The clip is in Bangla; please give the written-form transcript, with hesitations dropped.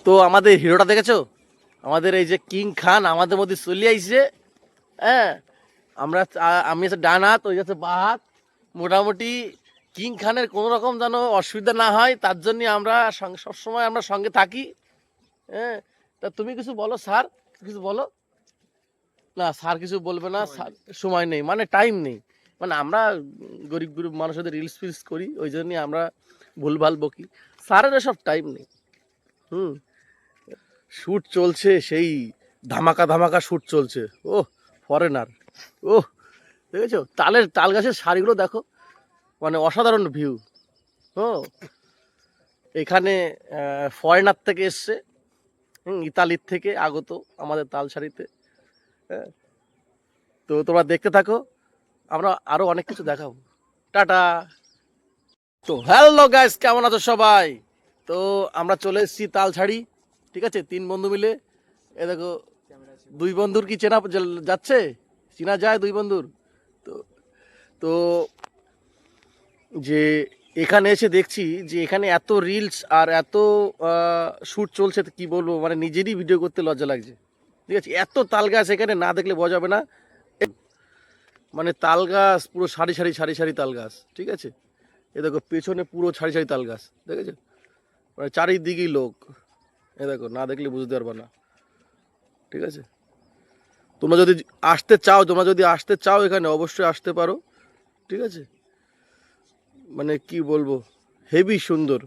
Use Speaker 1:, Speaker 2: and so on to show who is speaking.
Speaker 1: তো আমাদের হিরোটা দেখেছো, আমাদের এই যে কিং খান আমাদের মধ্যে চলে আইছে। হ্যাঁ, আমি হচ্ছে ডান হাত, ওই হচ্ছে বাঁ হাত। মোটামুটি কিং খানের কোনো রকম যেন অসুবিধা না হয় তার জন্য আমরা সবসময় আমরা সঙ্গে থাকি। হ্যাঁ, তা তুমি কিছু বলো স্যার, কিছু বলো। না স্যার কিছু বলবে না, স্যার সময় নেই, মানে টাইম নেই। মানে আমরা গরিব গরিব মানুষদের রিলস ফিলস করি, ওই জন্যই আমরা ভুলভাল বকি। স্যারের এসব টাইম নেই। হুম, শ্যুট চলছে, সেই ধামাকা ধামাকা শ্যুট চলছে। ও ফরেনার, ও দেখেছো তাল গাছের শাড়িগুলো দেখো, মানে অসাধারণ ভিউ। ও এখানে ফরেনার থেকে এসছে, ইতালির থেকে আগত আমাদের তাল শাড়িতে। হ্যাঁ, তো তোমরা দেখতে থাকো, আমরা আরো অনেক কিছু দেখাবো। টাটা। তো হ্যালো গাইস, কেমন আছো সবাই? তো আমরা চলে এসেছি তালছাড়ি, ঠিক আছে, 3 বন্ধু মিলে। এ দেখো, 2 বন্ধুর কি চেনা যাচ্ছে, চেনা যায় 2 বন্ধুর। তো তো যে এখানে এসে দেখছি যে এখানে এত রিলস আর এত শ্যুট চলছে, তো কি বলবো, মানে নিজেরই ভিডিও করতে লজ্জা লাগছে। ঠিক আছে, এত তাল গাছ এখানে না দেখলে বোঝা যাবে না। মানে তাল গাছ পুরো সারি সারি সারি সারি তাল গাছ, ঠিক আছে। এ দেখো পেছনে পুরো সারি সারি তাল গাছ, দেখেছো, মানে চারিদিকেই লোক। এ দেখো, না দেখলে বুঝতে পারবে না, ঠিক আছে। তোমরা যদি আসতে চাও এখানে অবশ্যই আসতে পারো, ঠিক আছে। মানে কি বলবো, হেভি সুন্দর।